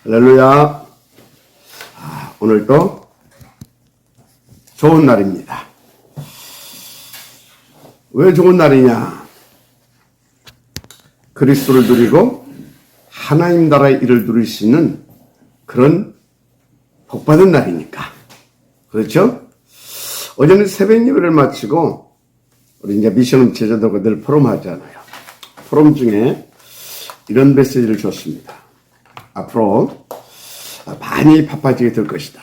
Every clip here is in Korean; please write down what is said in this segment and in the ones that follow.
할렐루야. 오늘도 좋은 날입니다. 왜 좋은 날이냐? 그리스도를 누리고 하나님 나라의 일을 누릴 수 있는 그런 복받은 날이니까. 그렇죠? 어제는 새벽 예배를 마치고 우리 이제 미션 제자들과 늘 포럼 하잖아요. 포럼 중에 이런 메시지를 줬습니다. 앞으로 많이 바빠지게 될 것이다.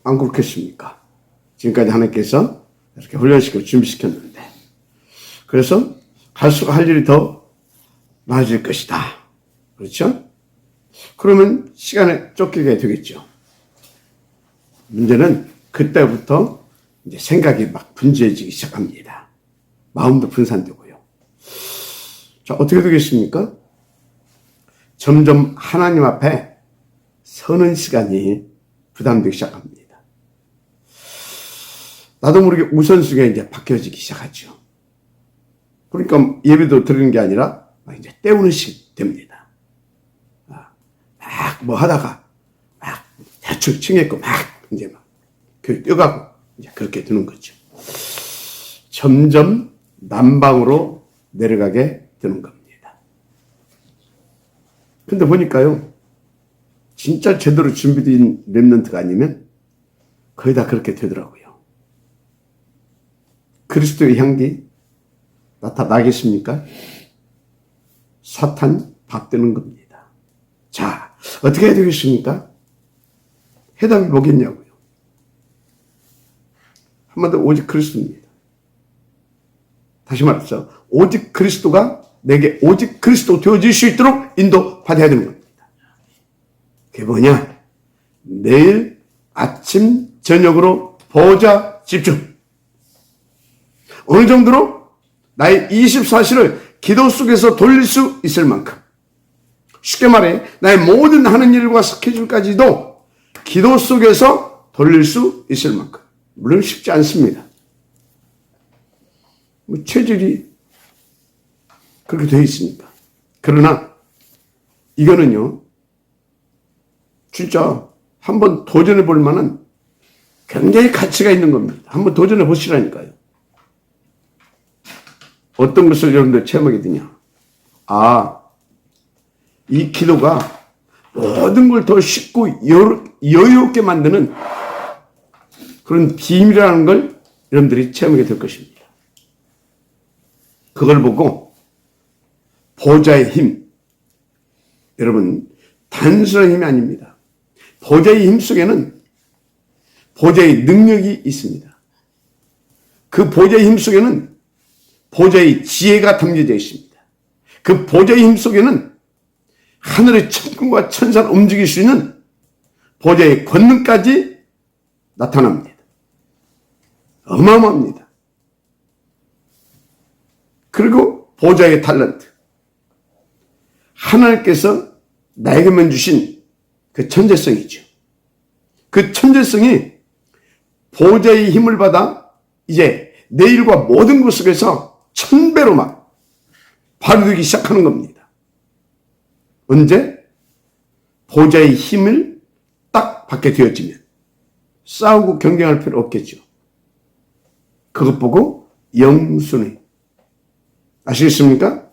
안 그렇겠습니까? 지금까지 하나님께서 이렇게 훈련시켜 준비시켰는데, 그래서 갈수록 할 일이 더 많아질 것이다. 그렇죠? 그러면 시간에 쫓기게 되겠죠. 문제는 그때부터 이제 생각이 막 분주해지기 시작합니다. 마음도 분산되고요. 자, 어떻게 되겠습니까? 점점 하나님 앞에 서는 시간이 부담되기 시작합니다. 나도 모르게 우선순위가 이제 바뀌어지기 시작하죠. 그러니까 예배도 드리는 게 아니라 이제 때우는 식 됩니다. 막 뭐 하다가 막 대충 칭했고 막 이제 막 뛰어가고 이제 그렇게 되는 거죠. 점점 난방으로 내려가게 되는 겁니다. 근데 보니까요, 진짜 제대로 준비된 렘넌트가 아니면 거의 다 그렇게 되더라고요. 그리스도의 향기 나타나겠습니까? 사탄 박되는 겁니다. 자, 어떻게 해야 되겠습니까? 해답이 뭐겠냐고요. 한마디로 오직 그리스도입니다. 다시 말해서 오직 그리스도가 내게 오직 그리스도 되어질 수 있도록 인도받아야 되는 겁니다. 그게 뭐냐? 매일 아침 저녁으로 보호자 집중. 어느 정도로 나의 24시를 기도 속에서 돌릴 수 있을 만큼, 쉽게 말해 나의 모든 하는 일과 스케줄까지도 기도 속에서 돌릴 수 있을 만큼. 물론 쉽지 않습니다. 체질이 그렇게 되어 있으니까. 그러나 이거는요, 진짜 한번 도전해 볼 만한 굉장히 가치가 있는 겁니다. 한번 도전해 보시라니까요. 어떤 것을 여러분들 체험하게 되냐? 이 기도가 모든 걸 더 쉽고 여유롭게 만드는 그런 비밀이라는 걸 여러분들이 체험하게 될 것입니다. 그걸 보고 보좌의 힘, 여러분 단순한 힘이 아닙니다. 보좌의 힘 속에는 보좌의 능력이 있습니다. 그 보좌의 힘 속에는 보좌의 지혜가 담겨져 있습니다. 그 보좌의 힘 속에는 하늘의 천군과 천사를 움직일 수 있는 보좌의 권능까지 나타납니다. 어마어마합니다. 그리고 보좌의 탤런트, 하나님께서 나에게만 주신 그 천재성이죠. 그 천재성이 보좌의 힘을 받아 이제 내 일과 모든 것 속에서 1000배로 막 발휘되기 시작하는 겁니다. 언제? 보좌의 힘을 딱 받게 되어지면 싸우고 경쟁할 필요 없겠죠. 그것 보고 영순위. 아시겠습니까?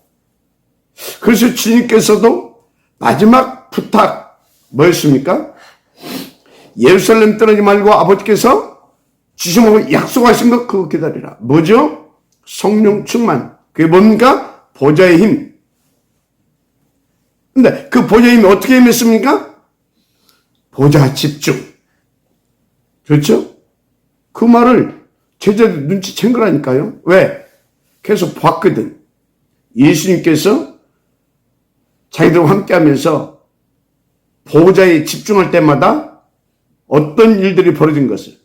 그래서 주님께서도 마지막 부탁 뭐였습니까? 예루살렘 떠나지 말고 아버지께서 주시고 약속하신 것 그거 기다리라. 뭐죠? 성령 충만. 그게 뭡니까? 보좌의 힘. 근데 그 보좌의 힘이 어떻게 임했습니까? 보좌 집중. 그렇죠? 그 말을 제자들 눈치챈 거라니까요. 왜? 계속 봤거든. 예수님께서 자기들과 함께 하면서 보호자에 집중할 때마다 어떤 일들이 벌어진 것을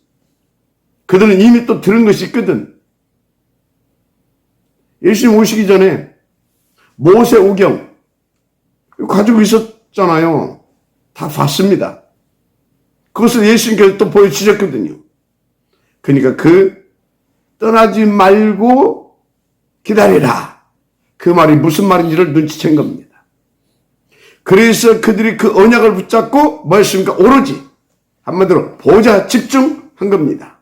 그들은 이미 또 들은 것이 있거든. 예수님 오시기 전에 모세 오경 가지고 있었잖아요. 다 봤습니다. 그것을 예수님께서 또 보여주셨거든요. 그러니까 떠나지 말고 기다리라. 그 말이 무슨 말인지를 눈치챈 겁니다. 그래서 그들이 그 언약을 붙잡고 뭐 했습니까? 오로지 한마디로 보좌 집중한 겁니다.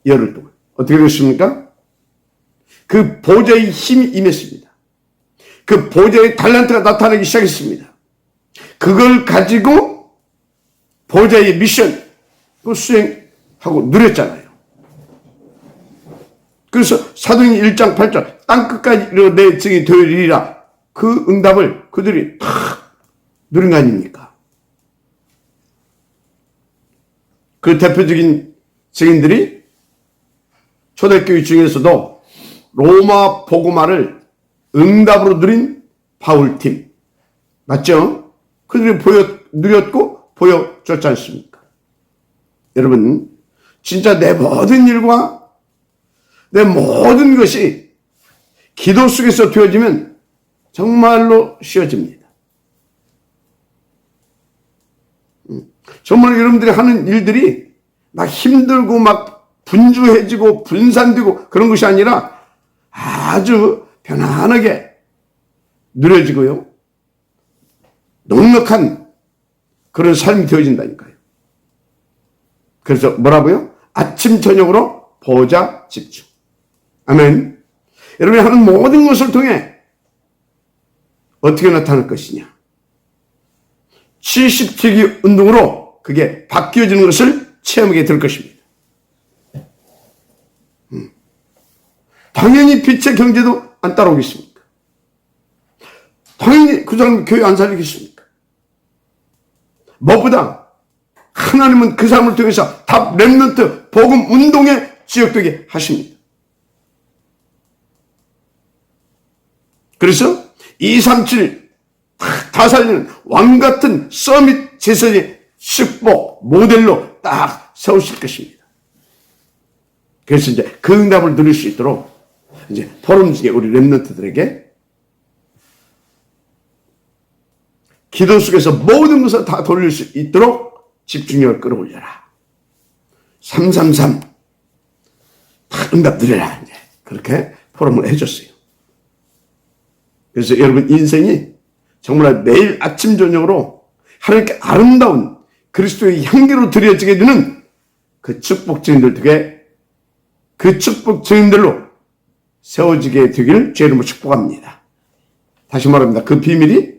열흘 동안. 어떻게 됐습니까? 그 보좌의 힘이 임했습니다. 그 보좌의 달란트가 나타나기 시작했습니다. 그걸 가지고 보좌의 미션 수행하고 누렸잖아요. 그래서 사도행전 1장 8절 땅끝까지 내 증이 되리라, 그 응답을 그들이 다 누린 거 아닙니까? 그 대표적인 증인들이 초대교회 중에서도 로마 복음화를 응답으로 누린 바울팀 맞죠? 그들이 누렸고 보여줬지 않습니까? 여러분, 진짜 내 모든 일과 내 모든 것이 기도 속에서 되어지면 정말로 쉬워집니다. 정말 여러분들이 하는 일들이 막 힘들고 막 분주해지고 분산되고 그런 것이 아니라 아주 편안하게 누려지고요. 넉넉한 그런 삶이 되어진다니까요. 그래서 뭐라고요? 아침 저녁으로 보좌 집중. 아멘. 여러분이 하는 모든 것을 통해 어떻게 나타날 것이냐? 70세기 운동으로 그게 바뀌어지는 것을 체험하게 될 것입니다. 당연히 빛의 경제도 안 따라오겠습니까? 당연히 그 사람 교회 안 살리겠습니까? 무엇보다 하나님은 그 사람을 통해서 탑 렘넌트 복음 운동에 지역되게 하십니다. 그래서 237 다 살리는 왕같은 서밋 제사의 축복 모델로 딱 세우실 것입니다. 그래서 이제 그 응답을 누릴 수 있도록 이제 포럼 중에 우리 렘넌트들에게 기도 속에서 모든 것을 다 돌릴 수 있도록 집중력을 끌어올려라. 333 다 응답 누려라. 이제 그렇게 포럼을 해줬어요. 그래서 여러분 인생이 정말 매일 아침 저녁으로 하나님께 아름다운 그리스도의 향기로 드려지게 되는 그 축복 증인들 되게 그 축복 증인들로 세워지게 되기를 주의 이름으로 축복합니다. 다시 말합니다. 그 비밀이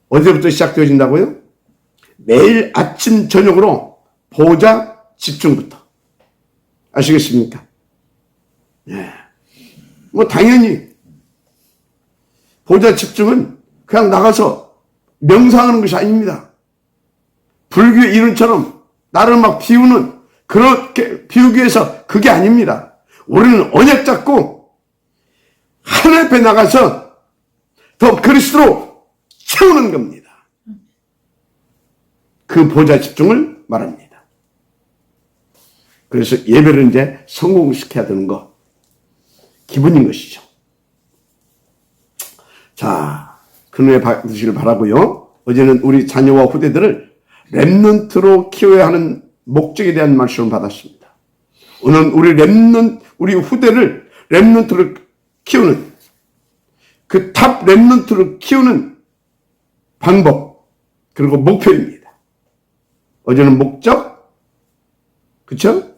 어디부터 시작되어진다고요? 매일 아침 저녁으로 보좌 집중부터. 아시겠습니까? 예. 뭐 당연히 보좌 집중은 그냥 나가서 명상하는 것이 아닙니다. 불교의 이론처럼 나를 막 비우는 그렇게 비우기 위해서 그게 아닙니다. 우리는 언약 잡고 하나님 앞에 나가서 더 그리스도로 채우는 겁니다. 그 보좌 집중을 말합니다. 그래서 예배를 이제 성공시켜야 되는 거 기분인 것이죠. 자, 그늘에 받으시길 바라고요. 어제는 우리 자녀와 후대들을 렘넌트로 키워야 하는 목적에 대한 말씀을 받았습니다. 오늘 우리 후대를 렘넌트로 키우는 그 탑 렘넌트로 키우는 방법 그리고 목표입니다. 어제는 목적, 그쵸?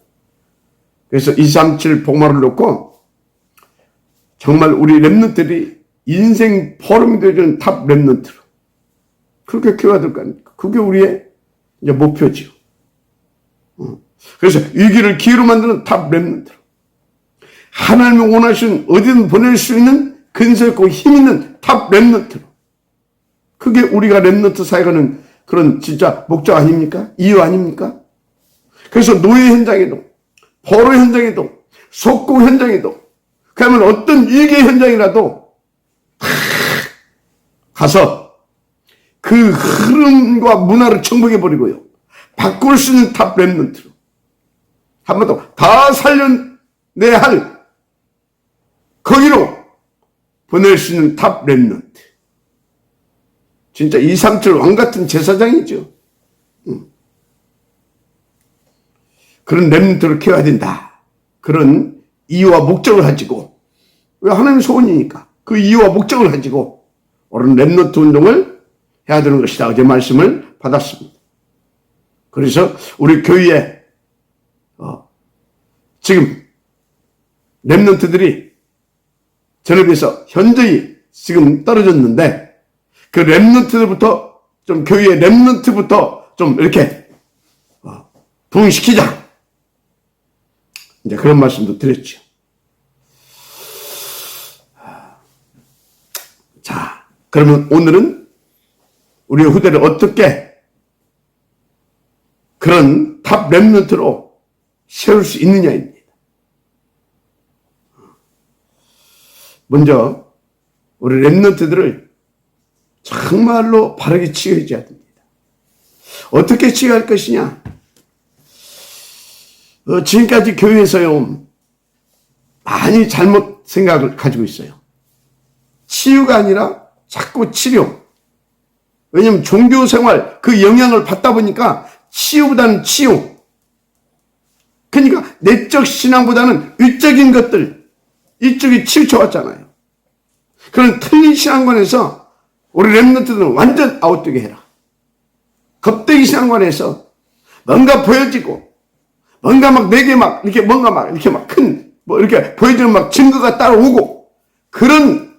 그래서 237 복마를 놓고 정말 우리 렘넌트들이 인생 포럼이 되어주는 탑 렘넌트로 그렇게 키워야 될 거 아닙니까? 그게 우리의 이제 목표지요. 그래서 위기를 기회로 만드는 탑 렘넌트로 하나님이 원하시는 어디든 보낼 수 있는 근세 있고 힘 있는 탑 렘넌트로 그게 우리가 렘넌트 사역하는 그런 진짜 목적 아닙니까? 이유 아닙니까? 그래서 노예 현장에도 포로 현장에도 속고 현장에도 그러면 어떤 위기의 현장이라도 가서 그 흐름과 문화를 정복해버리고요. 바꿀 수 있는 탑 렘넌트로 한 번 더 다 살려내야 할 거기로 보낼 수 있는 탑 렘넌트. 진짜 237 왕같은 제사장이죠. 그런 렘넌트를 키워야 된다. 그런 이유와 목적을 가지고 왜 하나님의 소원이니까 그 이유와 목적을 가지고 옳은 렘넌트 운동을 해야 되는 것이다. 어제 말씀을 받았습니다. 그래서 우리 교회에 지금 렘넌트들이 전에 비해서 현저히 지금 떨어졌는데 그 렘넌트부터 좀 교회의 렘넌트부터 좀 이렇게 부흥시키자. 이제 그런 말씀도 드렸죠. 자, 그러면 오늘은 우리의 후대를 어떻게 그런 탑 렘넌트로 세울 수 있느냐입니다. 먼저 우리 렘넌트들을 정말로 바르게 치유해줘야 됩니다. 어떻게 치유할 것이냐? 지금까지 교회에서요 많이 잘못 생각을 가지고 있어요. 치유가 아니라 자꾸 치료. 왜냐하면 종교생활 그 영향을 받다 보니까 치유보다는 치유. 그러니까 내적 신앙보다는 위적인 것들 이쪽이 치우쳐왔잖아요. 그런 틀린 신앙관에서 우리 렘넌트들은 완전 아웃되게 해라. 겁대기 신앙관에서 뭔가 보여지고 뭔가 막 내게 막 이렇게 뭔가 막 이렇게 막 큰 뭐 이렇게 보여주는 막 증거가 따라오고 그런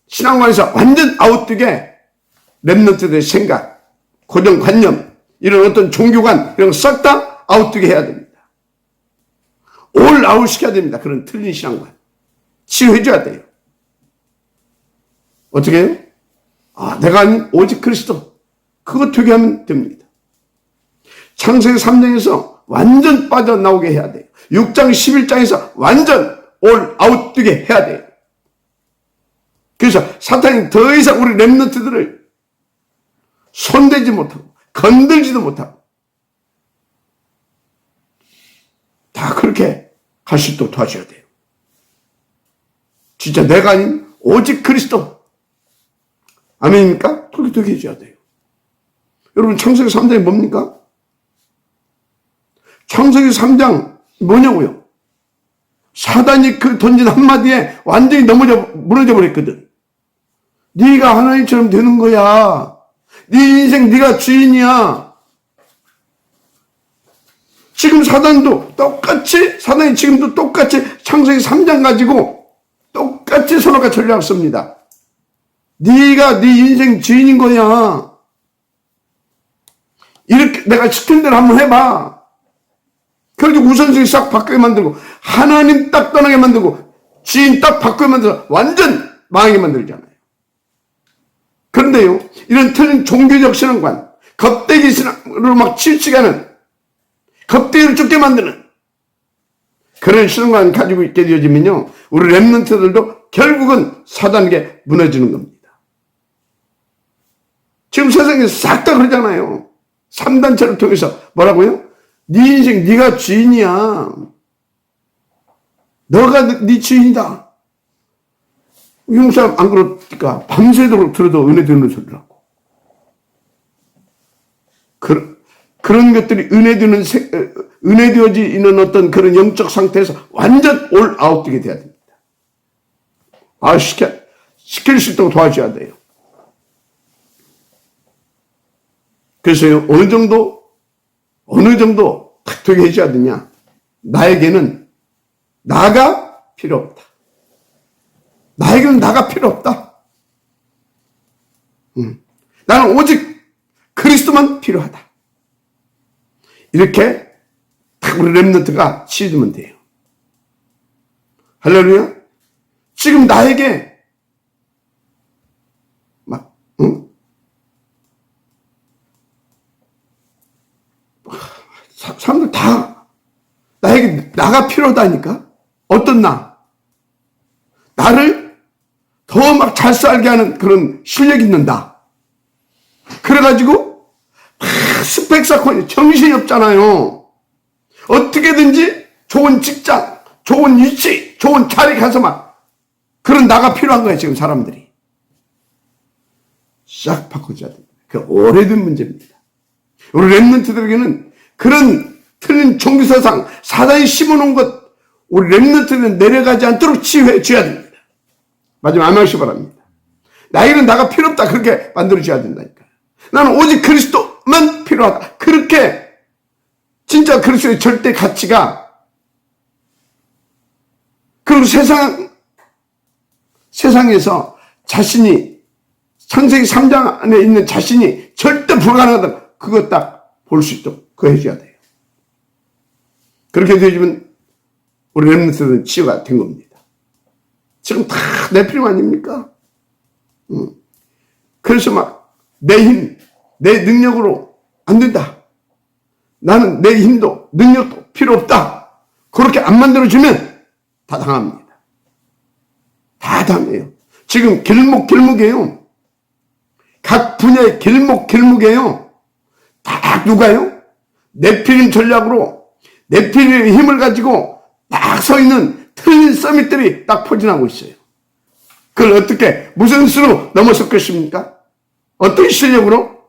신앙관에서 완전 아웃되게 렘넌트들의 생각, 고정관념, 이런 어떤 종교관 이런 거 싹 다 아웃되게 해야 됩니다. 올 아웃 시켜야 됩니다. 그런 틀린 신앙관 치유해줘야 돼요. 어떻게 해요? 내가 아닌 오직 그리스도. 그거 되게 하면 됩니다. 창세기 3장에서 완전 빠져나오게 해야 돼요. 6장 11장에서 완전 올 아웃 되게 해야 돼요. 그래서 사탄이 더 이상 우리 렘넌트들을 손대지 못하고 건들지도 못하고 다 그렇게 갈 수 있도록 도와줘야 돼요. 진짜 내가 아닌 오직 그리스도. 아멘입니까? 그렇게 되게 해줘야 돼요. 여러분 창세기 3장이 뭡니까? 창세기 3장 뭐냐고요? 사단이 그 던진 한마디에 완전히 무너져 버렸거든. 네가 하나님처럼 되는 거야. 네 인생 네가 주인이야. 지금 사단이 지금도 똑같이 창세기 3장 가지고 똑같이 서로가 전략을 씁니다. 네가 네 인생 주인인 거야. 이렇게 내가 시킨 대로 한번 해봐. 그렇게 우선순위 싹 바꾸게 만들고 하나님 딱 떠나게 만들고 주인 딱 바꾸게 만들어서 완전 망하게 만들잖아요. 그런데요, 이런 틀린 종교적 신앙관, 겁대기 신앙으로 막 치우치게 하는, 겁대기를 죽게 만드는 그런 신앙관 가지고 있게 되어지면요, 우리 렘넌트들도 결국은 사단에게 무너지는 겁니다. 지금 세상에 싹 다 그러잖아요. 3단체를 통해서 뭐라고요? 네 인생 네가 주인이야. 너가 네 주인이다. 영국 사람 안 그러니까 밤새도록 들어도 은혜 되는 소리라고. 그런 것들이 은혜 되어지는 어떤 그런 영적 상태에서 완전 올 아웃되게 돼야 됩니다. 시킬 수 있도록 도와줘야 돼요. 그래서요, 어느 정도 딱 되게 해줘야 되냐. 나에게는 나가 필요 없다. 나에게는 나가 필요 없다. 나는 오직 그리스도만 필요하다. 이렇게 딱 우리 렘넌트가 치유되면 돼요. 할렐루야. 지금 나에게 막 사람들 다 나에게 나가 필요하다니까. 어떤 나를 더 막 잘 살게 하는 그런 실력이 있는다. 그래가지고 스펙 쌓고 정신이 없잖아요. 어떻게든지 좋은 직장, 좋은 위치, 좋은 자리 가서 막 그런 나가 필요한 거예요. 지금 사람들이 싹 바꿔줘야 됩니다. 그 오래된 문제입니다. 우리 렘넌트들에게는 그런 틀린 종교사상, 사단이 심어놓은 것, 우리 렘넌트는 내려가지 않도록 치유해 줘야 됩니다. 마지막 아멘시 바랍니다. 나에게는 나가 필요 없다. 그렇게 만들어져야 된다니까요. 나는 오직 그리스도만 필요하다. 그렇게 진짜 그리스도의 절대 가치가, 그리고 세상에서 자신이, 창세기 3장 안에 있는 자신이 절대 불가능하다. 그거 딱 볼 수 있도록 그거 해줘야 돼요. 그렇게 되어지면 우리 렘넌트들은 치유가 된 겁니다. 지금 다 내 필요 아닙니까? 그래서 막 내 힘, 내 능력으로 안 된다. 나는 내 힘도 능력도 필요 없다. 그렇게 안 만들어주면 다 당합니다. 다 당해요. 지금 길목이에요. 각 분야의 길목이에요. 다 누가요? 네피림 전략으로 네피림의 힘을 가지고 딱 서 있는 틀린 서밋들이 딱 포진하고 있어요. 그걸 어떻게, 무슨 수로 넘어설 것입니까? 어떤 실력으로?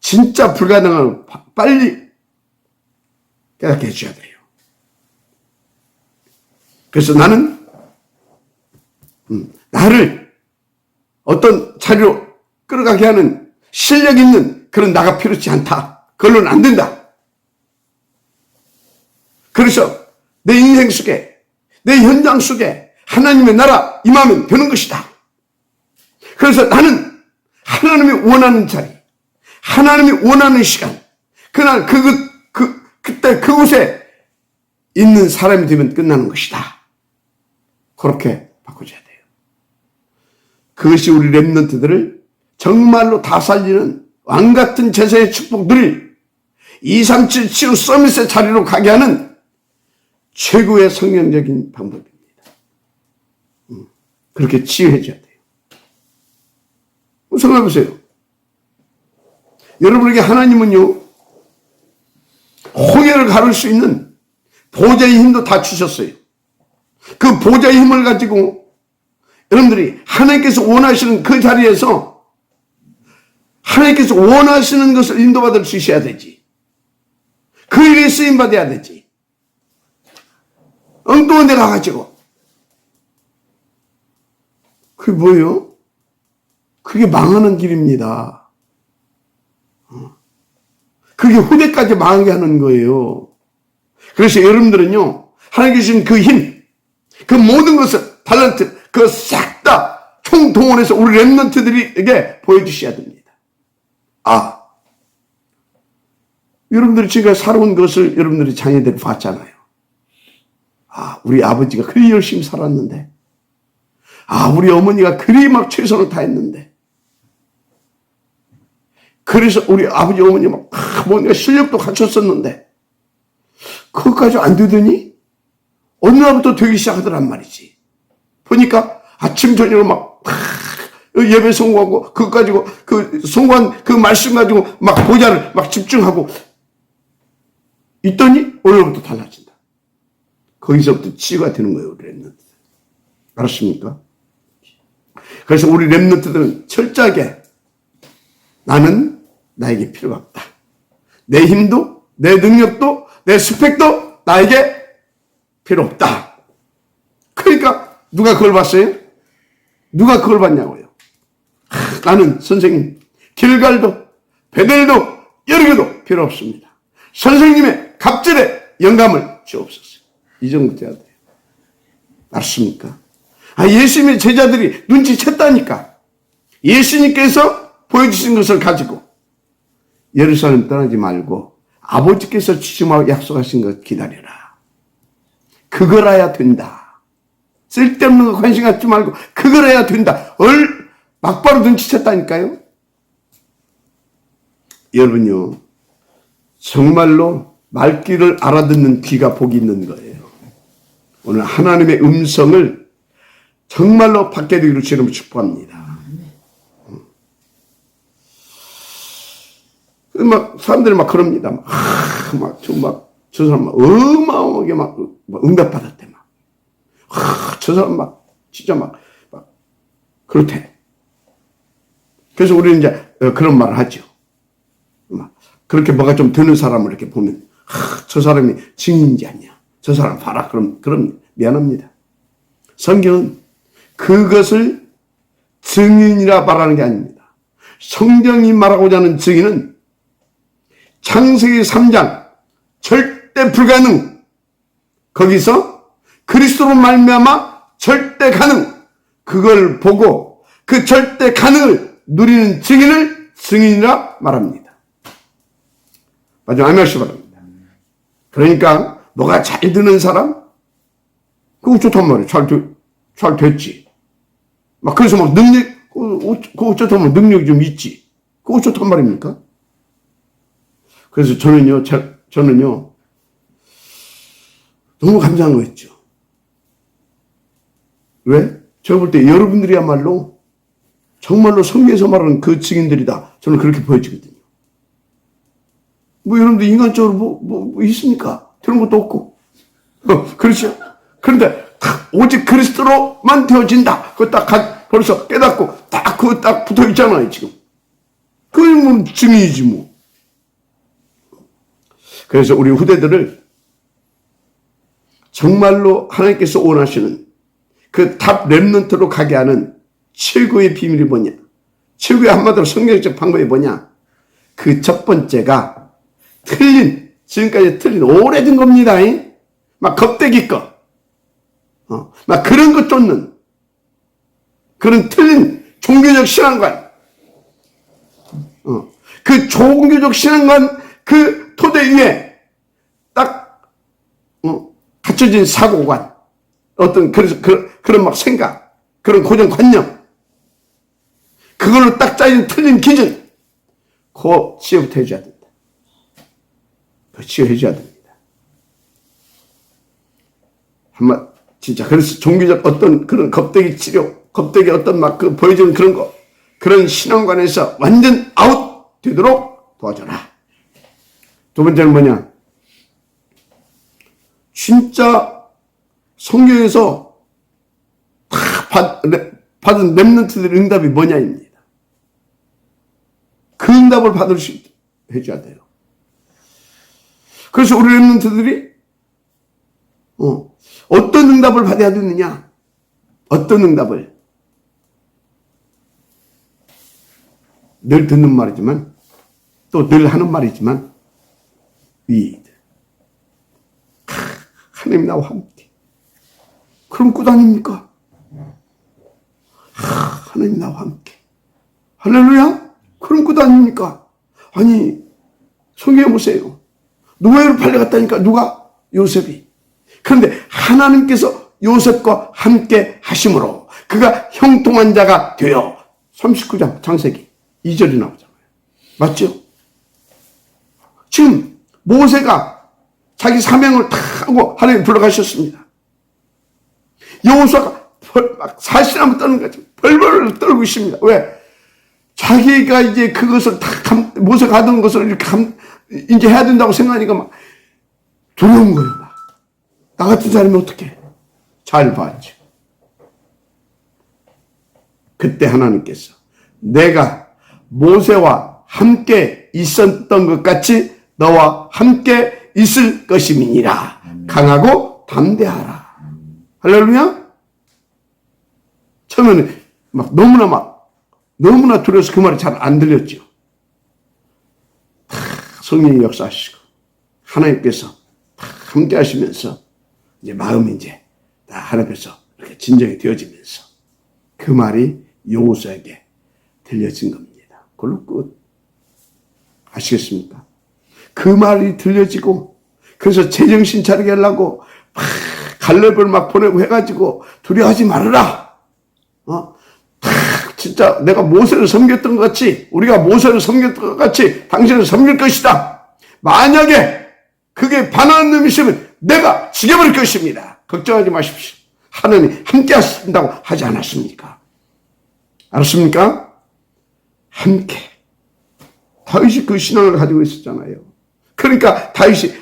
진짜 불가능한 걸 빨리 깨닫게 해줘야 돼요. 그래서 나는 나를 어떤 자리로 끌어가게 하는 실력 있는 그런 나가 필요치 않다. 그걸로는 안 된다. 그래서 내 인생 속에, 내 현장 속에 하나님의 나라 임하면 되는 것이다. 그래서 나는 하나님이 원하는 자리, 하나님이 원하는 시간, 그날 그때 그곳에 있는 사람이 되면 끝나는 것이다. 그렇게 바꿔줘야 돼요. 그것이 우리 렘넌트들을 정말로 다 살리는 왕같은 제사의 축복 누릴 237 치유 서밋의 자리로 가게 하는 최고의 성경적인 방법입니다. 그렇게 치유해줘야 돼요. 생각해보세요. 여러분에게 하나님은요, 홍해를 가를 수 있는 보좌의 힘도 다 주셨어요. 그 보좌의 힘을 가지고 여러분들이 하나님께서 원하시는 그 자리에서 하나님께서 원하시는 것을 인도받을 수 있어야 되지. 그 일에 쓰임받아야 되지. 엉뚱한 데 가가지고. 그게 뭐예요? 그게 망하는 길입니다. 그게 후대까지 망하게 하는 거예요. 그래서 여러분들은요, 하나님께 주신 그 힘, 그 모든 것을, 탤런트, 그거 싹 다 총동원해서 우리 렘넌트들에게 보여주셔야 됩니다. 아, 여러분들이 지금까지 살아온 것을 여러분들이 자녀들이 봤잖아요. 아, 우리 아버지가 그리 열심히 살았는데, 아, 우리 어머니가 그리 막 최선을 다했는데, 그래서 우리 아버지 어머니 막 뭔가 실력도 갖췄었는데 그것까지 안 되더니 어느 날부터 되기 시작하더란 말이지. 보니까 아침 저녁으로 막 예배 성공하고 그것 가지고 그 성공한 그 말씀 가지고 막 보좌를 막 집중하고 있더니 오늘부터 달라진다. 거기서부터 치유가 되는 거예요, 우리 렘넌트들. 알았습니까? 그래서 우리 렘넌트들은 철저하게 나는 나에게 필요가 없다. 내 힘도, 내 능력도, 내 스펙도 나에게 필요 없다. 그러니까 누가 그걸 봤어요? 누가 그걸 봤냐고요. 나는 선생님 길갈도 베델도 여리고도 필요 없습니다. 선생님의 갑절에 영감을 주옵소서. 이 정도 돼야 돼요. 맞습니까? 아, 예수님의 제자들이 눈치챘다니까. 예수님께서 보여주신 것을 가지고 예루살렘 떠나지 말고 아버지께서 주시마고 약속하신 것 기다려라. 그거라야 된다. 쓸데없는 거 관심 갖지 말고 그거라야 된다. 막바로 눈치챘다니까요. 여러분요, 정말로 말귀를 알아듣는 귀가 복이 있는 거예요. 오늘 하나님의 음성을 정말로 받게 되기를 주님으로 축복합니다. 막 사람들이 막 그럽니다. 저 사람 막 어마어마하게 막 응답받았대 막. 저 사람 막 진짜 막 그렇대. 그래서 우리는 이제 그런 말을 하죠. 막 그렇게 뭐가 좀 드는 사람을 이렇게 보면 저 사람이 증인인지 아니야. 저 사람 봐라. 그럼 미안합니다. 성경은 그것을 증인이라 말하는 게 아닙니다. 성경이 말하고자 하는 증인은 창세기 3장 절대 불가능, 거기서 그리스도로 말미암아 절대 가능, 그걸 보고 그 절대 가능을 누리는 증인을 증인이라 말합니다. 맞아, 아멘하시기 바랍니다. 그러니까 뭐가 잘 되는 사람? 그거 좋단 말이에요. 잘 됐지. 막 그래서 막 능력, 그거 어쩌면 능력이 좀 있지. 그거 어쩌단 말입니까? 그래서 저는요 너무 감사한 거였죠. 왜? 제가 볼 때 여러분들이야말로 정말로 성경에서 말하는 그 증인들이다. 저는 그렇게 보여지거든요. 뭐 여러분들 인간적으로 뭐 있습니까? 그런 것도 없고. 그렇죠? 그런데 오직 그리스도로만 되어진다. 그거 딱 벌써 깨닫고 그거 딱 붙어 있잖아요, 지금. 그게 뭐 증인이지 뭐. 그래서 우리 후대들을 정말로 하나님께서 원하시는 그 탑 렘넌트로 가게 하는 최고의 비밀이 뭐냐? 최고의 한마디로 성경적 방법이 뭐냐? 그 첫 번째가 지금까지 틀린 오래된 겁니다. 막 겁대기 거. 막 그런 거 쫓는 그런 틀린 종교적 신앙관. 그 종교적 신앙관 그 토대 위에 딱 갖춰진 사고관, 어떤 그런 막 생각, 그런 고정관념, 그걸로 딱 짜진 틀린 기준, 그거 치유부터 해줘야 된다. 그거 치유해줘야 됩니다. 진짜 그래서 종교적 어떤 그런 겁대기 치료, 겁대기 어떤 막 그 보여주는 그런 거, 그런 신앙관에서 완전 아웃 되도록 도와줘라. 두 번째는 뭐냐? 진짜 성경에서 다 받은 렘넌트들의 응답이 뭐냐입니다. 그 응답을 받을 수 있도록 해줘야 돼요. 그래서 우리 렘넌트들이 어떤 응답을 받아야 되느냐? 어떤 응답을? 늘 듣는 말이지만 또 늘 하는 말이지만 하나님 나와 함께. 그럼 끝 아닙니까? 하나님 나와 함께. 할렐루야? 그럼 끝 아닙니까? 아니, 성경에 보세요. 노예로 팔려갔다니까. 누가? 요셉이. 그런데 하나님께서 요셉과 함께 하심으로 그가 형통한 자가 되어 39장 창세기 2절이 나오잖아요. 맞죠? 지금 모세가 자기 사명을 다 하고 하나님 불러가셨습니다. 여호수아가 막 사시나무 떠는 거죠. 벌벌 떨고 있습니다. 왜? 자기가 이제 그것을 다 모세가 하던 것을 이렇게 이제 해야 된다고 생각하니까 막 두려운 거예요. 나 같은 사람이 어떻게? 잘 봤죠. 그때 하나님께서 내가 모세와 함께 있었던 것 같이 너와 함께 있을 것임이니라. 강하고 담대하라. 할렐루야? 처음에는 너무나 두려워서 그 말이 잘 안 들렸죠. 성령이 역사하시고 하나님께서 함께 하시면서 이제 마음이 이제 하나님께서 이렇게 진정이 되어지면서 그 말이 여호수아에게 들려진 겁니다. 그걸로 끝. 아시겠습니까? 그 말이 들려지고 그래서 제정신 차리게 하려고 막 갈렙을 막 보내고 해가지고 두려워하지 말아라. 진짜 내가 모세를 섬겼던 것 같이 우리가 모세를 섬겼던 것 같이 당신을 섬길 것이다. 만약에 그게 반하는 놈이 있으면 내가 죽여버릴 것입니다. 걱정하지 마십시오. 하나님이 함께 하신다고 하지 않았습니까? 알았습니까? 함께. 다윗이 그 신앙을 가지고 있었잖아요. 그러니까 다윗이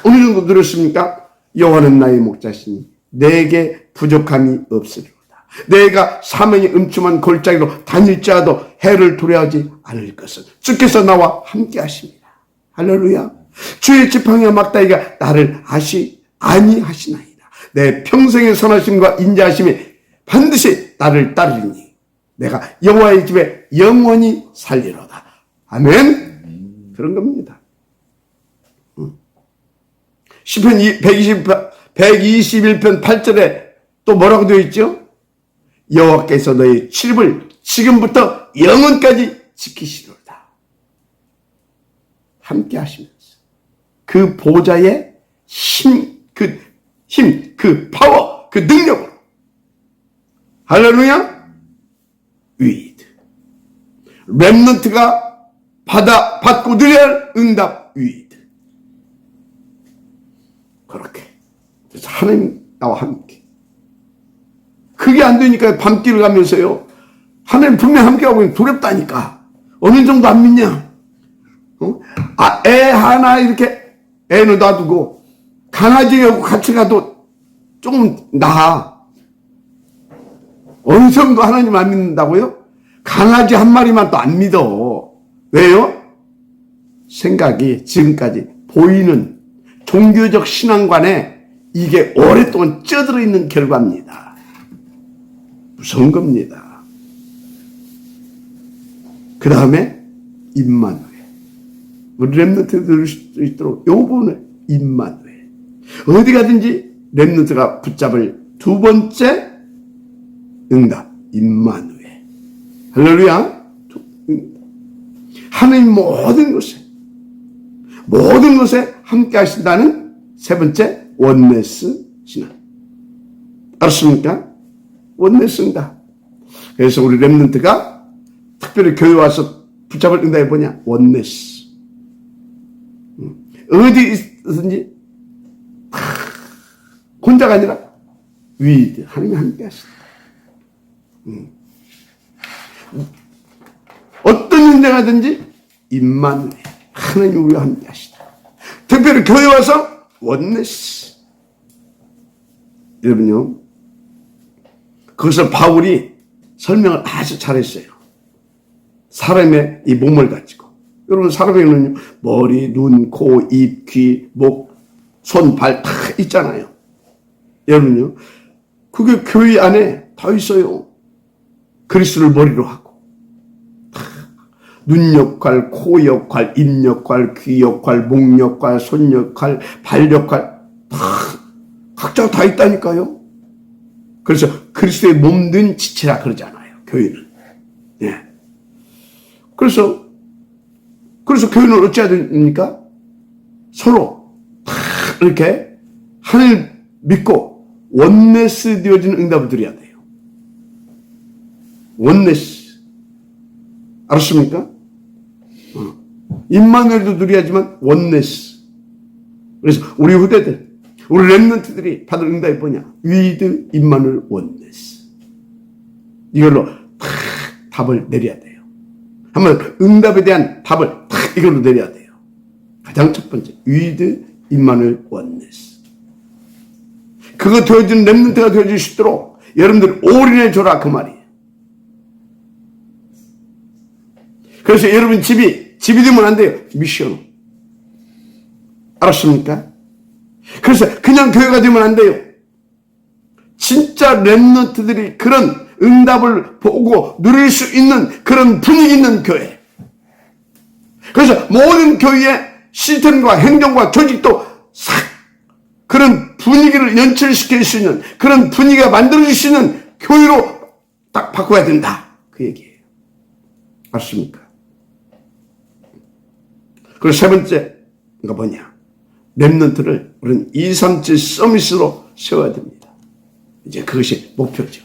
어느 정도 들었습니까? 여호와는 나의 목자시니 내게 부족함이 없으리로다. 내가 사명이 음침한 골짜기로 다닐지라도 해를 두려워하지 않을 것은 주께서 나와 함께 하십니다. 할렐루야. 주의 지팡이와 막다기가 나를 아니하시나이다. 내 평생의 선하심과 인자하심이 반드시 나를 따르리니 내가 여호와의 집에 영원히 살리로다. 아멘. 그런 겁니다. 시편 121편 8절에 또 뭐라고 되어 있죠? 여호와께서 너희 출입을 지금부터 영원까지 지키시리로다. 함께 하시면서 그 보좌의 그 파워, 그 능력으로. 할렐루야. 위드. 렘넌트가 받고 드려야 할 응답 위드. 그렇게. 그래서 하나님 나와 함께. 그게 안 되니까 밤길을 가면서요. 하나님 분명 함께하고 있는 두렵다니까. 어느 정도 안 믿냐? 애 하나 이렇게 애는 놔두고 강아지하고 같이 가도 조금 나아. 어느 정도 하나님 안 믿는다고요? 강아지 한 마리만 또 안 믿어. 왜요? 생각이 지금까지 보이는 종교적 신앙관에 이게 오랫동안 쪄들어 있는 결과입니다. 무서운 겁니다. 그 다음에 임마누엘. 우리 렘넌트 들을 수 있도록 이 부분을 임마누엘. 어디 가든지 렘넌트가 붙잡을 두 번째 응답 임마누엘. 할렐루야. 하나님 모든 것에 함께 하신다는 세 번째 원네스 신앙. 알았습니까? 원네스 응답. 그래서 우리 렘넌트가 특별히 교회 와서 붙잡을 응답이 뭐냐? 원네스. 어디 있든지 혼자가 아니라 위드 하나님이 함께 하신다. 어떤 현장하든지 임마누엘 하나님이 우리와 함께 하시다. 특별히 교회 와서 원네스. 여러분요, 그것을 바울이 설명을 아주 잘했어요. 사람의 이 몸을 가지고. 여러분, 사람에는 머리, 눈, 코, 입, 귀, 목, 손, 발 다 있잖아요. 여러분요, 그게 교회 안에 다 있어요. 그리스도를 머리로 하고. 눈 역할, 코 역할, 입 역할, 귀 역할, 목 역할, 손 역할, 발 역할 다 각자가 다 있다니까요. 그래서 그리스도의 몸된 지체라 그러잖아요. 교회는. 예. 그래서 교회는 어찌해야 됩니까? 서로 다 이렇게 하나님 믿고 원네스 되어지는 응답을 드려야 돼요. 원네스. 알았습니까? 임마누엘도 누려야지만 원네스. 그래서 우리 후대들, 우리 렘넌트들이 받을 응답이 뭐냐? 위드 임마누엘 원네스. 이걸로 다 답을 내려야 돼요. 한번 응답에 대한 답을 다 이걸로 내려야 돼요. 가장 첫 번째, 위드 임마누엘 원네스. 그거 되어지는 렘넌트가 되어질 수 있도록 여러분들 올인해 줘라 그 말이에요. 그래서 여러분 집이 되면 안 돼요. 미션. 알았습니까? 그래서 그냥 교회가 되면 안 돼요. 진짜 렘넌트들이 그런 응답을 보고 누릴 수 있는 그런 분위기 있는 교회. 그래서 모든 교회의 시스템과 행정과 조직도 싹 그런 분위기를 연출시킬 수 있는 그런 분위기가 만들어질 수 있는 교회로 딱 바꿔야 된다. 그 얘기예요. 알습니까? 그리고 세 번째가 뭐냐? 렘넌트를 우리는 237 서밋으로 세워야 됩니다. 이제 그것이 목표죠.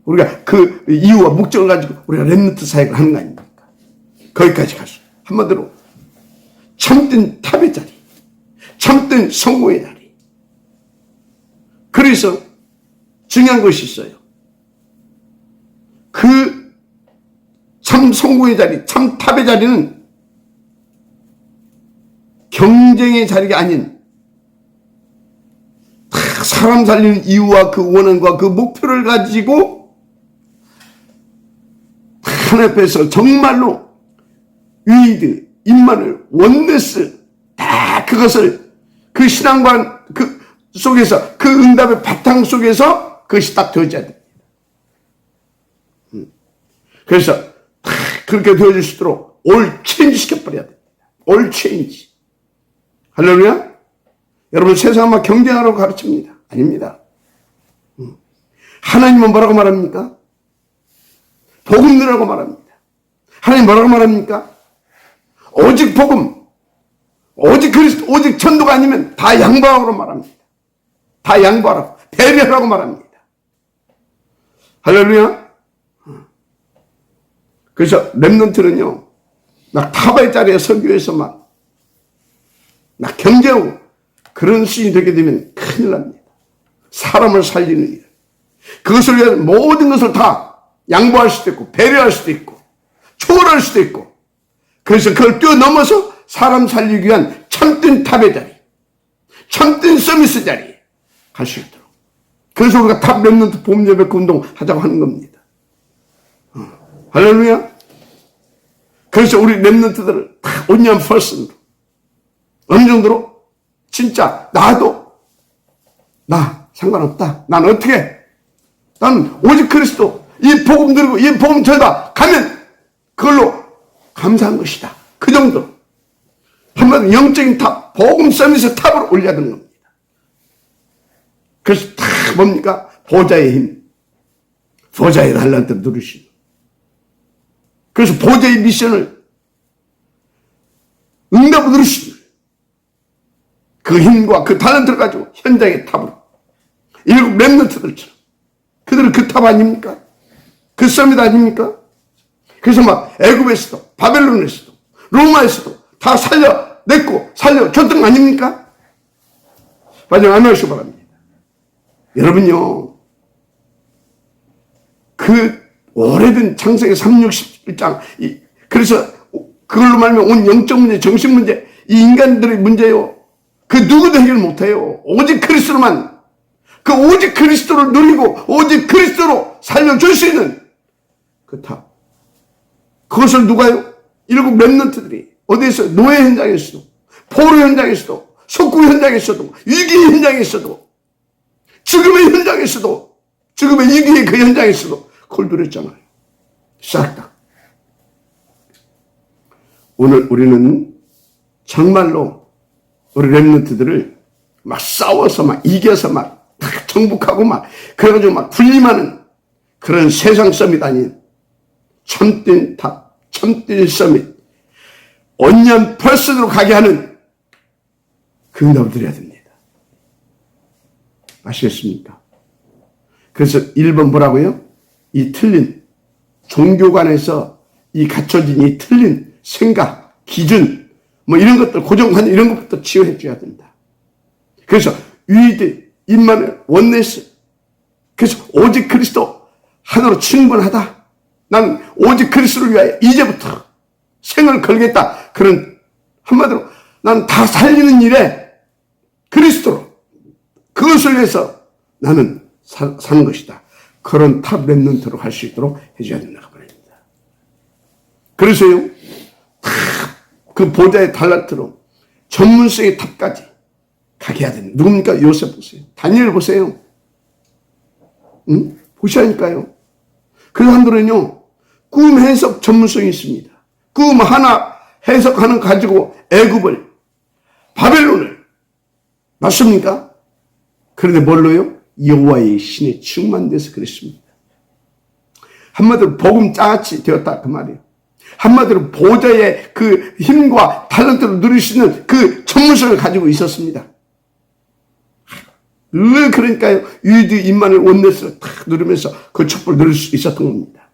우리가 그 이유와 목적을 가지고 우리가 렘넌트 사역을 하는 거 아닙니까? 거기까지 가서 한마디로 참된 탑의 자리, 참된 성공의 자리. 그래서 중요한 것이 있어요. 그 참 성공의 자리, 참 탑의 자리는 경쟁의 자리가 아닌 사람 살리는 이유와 그 원한과 그 목표를 가지고 하나님 앞에서 정말로 위드, 임마누엘, 원네스 다 그것을 그 신앙관, 그 속에서, 그 응답의 바탕 속에서 그것이 딱 되어져야 됩니다. 그래서 딱 그렇게 되어질 수 있도록 올 체인지 시켜버려야 됩니다. 올 체인지. 할렐루야? 여러분, 세상은 막 경쟁하라고 가르칩니다. 아닙니다. 하나님은 뭐라고 말합니까? 복음 누라고 말합니다. 하나님 뭐라고 말합니까? 오직 복음, 오직 그리스도, 오직 전도가 아니면 다 양보하라고 말합니다. 다 양보하라고, 배려하라고 말합니다. 할렐루야? 그래서 렘넌트는요, 막 타바의 자리에 설교해서 막 경제하고 그런 수준이 되게 되면 큰일 납니다. 사람을 살리는 일. 그것을 위해 모든 것을 다 양보할 수도 있고, 배려할 수도 있고, 초월할 수도 있고, 그래서 그걸 뛰어넘어서 사람 살리기 위한 참된 탑의 자리, 참된 서비스 자리에 갈 수 있도록. 그래서 우리가 탑 렘넌트 보험예배 운동 하자고 하는 겁니다. 할렐루야. 그래서 우리 렘넌트들을 다 온유한 퍼슨으로, 어느 정도로 진짜 나도 나 상관없다. 난 어떻게? 나는 오직 그리스도, 이 복음 들고 이 복음 전다 가면 그걸로 감사한 것이다. 그 정도. 한마디로 영적인 탑, 복음 서비스 탑으로 올려야 되는 겁니다. 그래서 다 뭡니까? 보좌의 힘, 보좌의 달란트를 누리시는. 그래서 보좌의 미션을 응답을 누리시는. 그 힘과 그 달란트를 가지고 현장의 탑으로. 일곱 렘넌트들처럼. 그들은 그 탑 아닙니까? 그 서밋 아닙니까? 그래서 막 애굽에서도 바벨론에서도 로마에서도 다 살려냈고 살려줬던 거 아닙니까? 마지막 안녕하시기 바랍니다. 여러분요, 그 오래된 창세기 361장, 그래서 그걸로 말하면 온 영적 문제, 정신 문제, 이 인간들의 문제요, 그 누구도 해결 못해요. 오직 그리스도로만, 그 오직 그리스도를 누리고 오직 그리스도로 살려줄 수 있는 그 탑. 그것을 누가요? 일곱 렘넌트들이 어디에서? 노예 현장에서도, 포로 현장에서도, 석구 현장에서도, 위기 현장에서도, 죽음의 현장에서도, 죽음의 위기의 그 현장에서도 그걸 누렸잖아요. 싹 다. 오늘 우리는 정말로 우리 렘넌트들을 막 싸워서 막 이겨서 막 정복하고 막 그래가지고 막 군림하는 그런 세상 서밋 아닌 참된 탑, 참된 서밋, 온전 퍼슨으로 가게 하는 그 응답을 드려야 됩니다. 아시겠습니까? 그래서 1번 뭐라고요? 이 틀린 종교관에서 이 갖춰진 이 틀린 생각, 기준, 뭐 이런 것들, 고정관 이런 것부터 치유해 줘야 된다. 그래서 유이드, 임마누엘, 원네스, 그래서 오직 그리스도 하나로 충분하다. 난 오직 그리스도를 위하여 이제부터 생을 걸겠다. 그런 한마디로 난 다 살리는 일에 그리스도로 그것을 위해서 나는 사는 것이다. 그런 탑 렘넌트로 갈 수 있도록 해줘야 된다고 말합니다. 그래서요, 그 보좌의 달란트로 전문성의 탑까지 가게 해야 됩니다. 누굽니까? 요셉 보세요. 다니엘 보세요. 응? 보시라니까요. 그 사람들은요, 꿈 해석 전문성이 있습니다. 꿈 하나 해석하는 가지고 애굽을, 바벨론을, 맞습니까? 그런데 뭘로요? 여호와의 신에 충만돼서 그랬습니다. 한마디로 복음 짜같이 되었다 그 말이에요. 한마디로 보좌의 그 힘과 탤런트를 누릴 수 있는 그 전문성을 가지고 있었습니다. 늘 그러니까요, 유이드 임마누엘 원네스를 탁 누리면서 그 촛불을 누릴 수 있었던 겁니다.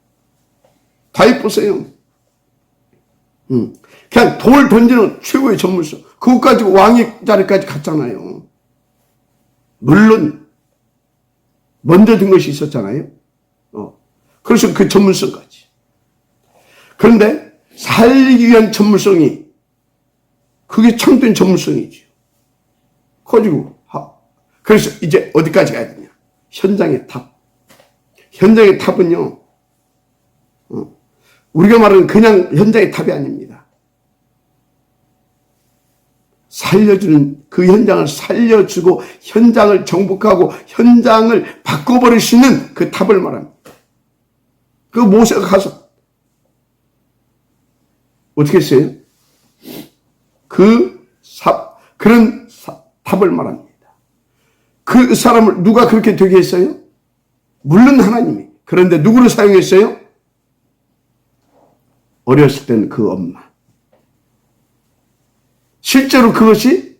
다윗 보세요. 그냥 돌 던지는 최고의 전문성. 그것 가지고 왕의 자리까지 갔잖아요. 물론 먼저 든 것이 있었잖아요. 그래서 그 전문성까지. 그런데 살리기 위한 전문성이, 그게 참된 전문성이죠. 가지고 그래서 이제 어디까지 가야 되냐? 현장의 탑. 현장의 탑은요, 우리가 말하는 그냥 현장의 탑이 아닙니다. 살려주는, 그 현장을 살려주고 현장을 정복하고 현장을 바꿔버릴 수 있는 그 탑을 말합니다. 그 모세가 가서 어떻게 했어요? 그런 탑을 말합니다. 그 사람을 누가 그렇게 되게 했어요? 물론 하나님이. 그런데 누구를 사용했어요? 어렸을 때는 그 엄마. 실제로 그것을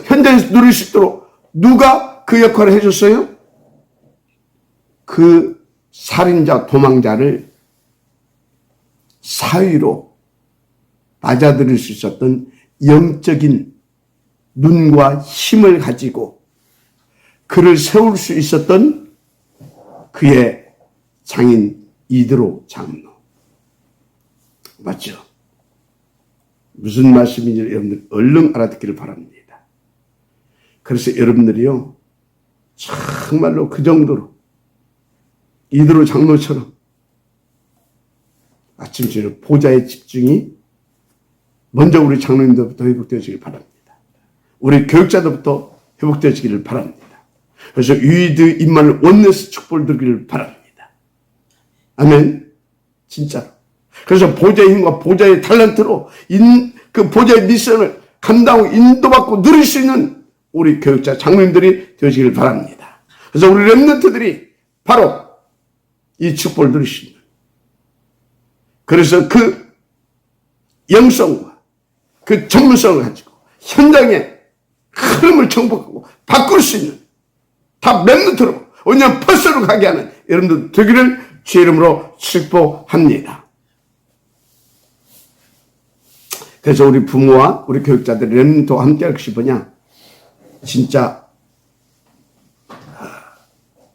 현장에서 누릴 수 있도록 누가 그 역할을 해줬어요? 그 살인자, 도망자를 사위로 맞아들일 수 있었던 영적인 눈과 힘을 가지고 그를 세울 수 있었던 그의 장인 이드로 장로. 맞죠? 무슨 말씀인지 여러분들 얼른 알아듣기를 바랍니다. 그래서 여러분들이요, 정말로 그 정도로 이드로 장로처럼 아침 저녁 보좌의 집중이 먼저 우리 장로님들부터 회복되어지길 바랍니다. 우리 교육자들부터 회복되어지기를 바랍니다. 그래서 유이드 임마누엘 원네스 축복을 드리기를 바랍니다. 아멘. 진짜로. 그래서 보좌의 힘과 보좌의 탤런트로 그 보좌의 미션을 감당하고 인도받고 누릴 수 있는 우리 교육자 장로님들이 되시길 바랍니다. 그래서 우리 렘넌트들이 바로 이 축복을 누릴 수 있는, 그래서 그 영성과 그 전문성을 가지고 현장의 흐름을 정복하고 바꿀 수 있는 다 렘넌트로 온전 퍼스로 가게 하는 여러분들 되기를 주의 이름으로 축복합니다. 그래서 우리 부모와 우리 교육자들이 렘넌트와 함께 할 것이 뭐냐? 진짜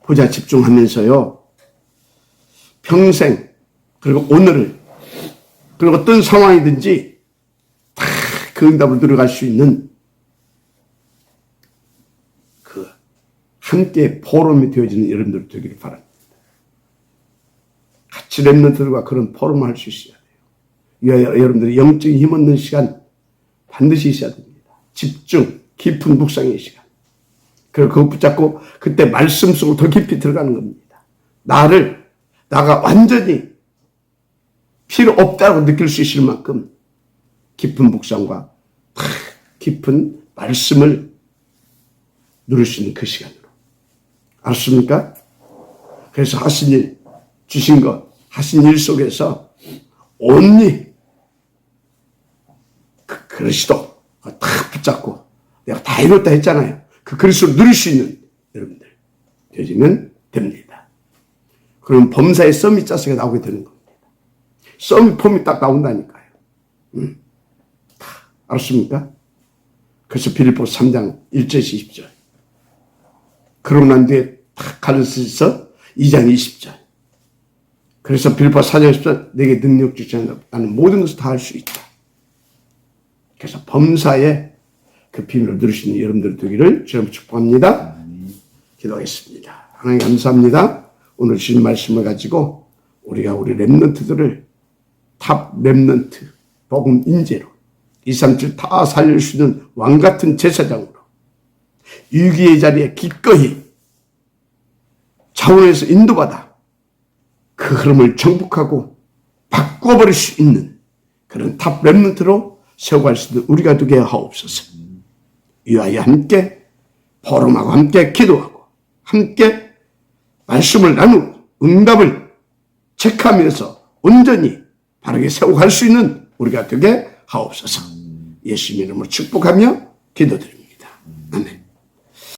보좌 집중하면서요, 평생 그리고 오늘을 그리고 어떤 상황이든지 다 그 응답을 누려갈 수 있는 그 함께 포럼이 되어지는 여러분들 되기를 바랍니다. 같이 렘넌트들과 그런 포럼을 할 수 있어야 돼요. 여러분들이 영적인 힘 얻는 시간 반드시 있어야 됩니다. 집중, 깊은 묵상의 시간. 그리고 그거 붙잡고 그때 말씀 속으로 더 깊이 들어가는 겁니다. 나가 완전히 필요 없다고 느낄 수 있을 만큼 깊은 묵상과 깊은 말씀을 누릴 수 있는 그 시간으로. 알았습니까? 그래서 하신 일, 주신 것, 하신 일 속에서 온리 그 그리스도 다 붙잡고 내가 다 이뤘다 했잖아요. 그 그리스도를 누릴 수 있는 여러분들 되시면 됩니다. 그럼 범사의 썸이 짜서가 나오게 되는 겁니다. 썸 폼이 딱 나온다니까요. 알았습니까? 그래서 빌립보서 3장 1절에서 20절. 그러고 난 뒤에 탁 갈라서서 2장 20절. 그래서 빌립보서 4장 10절 내게 능력 주시 나는 모든 것을 다 할 수 있다. 그래서 범사의 그 비밀을 누리시는 여러분들 되기를 주님 축복합니다. 기도하겠습니다. 하나님 감사합니다. 오늘 주신 말씀을 가지고 우리가 우리 렘넌트들을 탑 렘넌트 복음 인재로 237 다 살릴 수 있는 왕같은 제사장으로 위기의 자리에 기꺼이 차원에서 인도받아 그 흐름을 정복하고 바꿔버릴 수 있는 그런 탑 렘넌트로 세워갈 수 있는 우리가 되게 하옵소서. 위하여 함께 포럼하고 함께 기도하고 함께 말씀을 나누고 응답을 체크하면서 온전히 바르게 세워갈 수 있는 우리가 되게 하옵소서. 예수님 이름으로 축복하며 기도드립니다.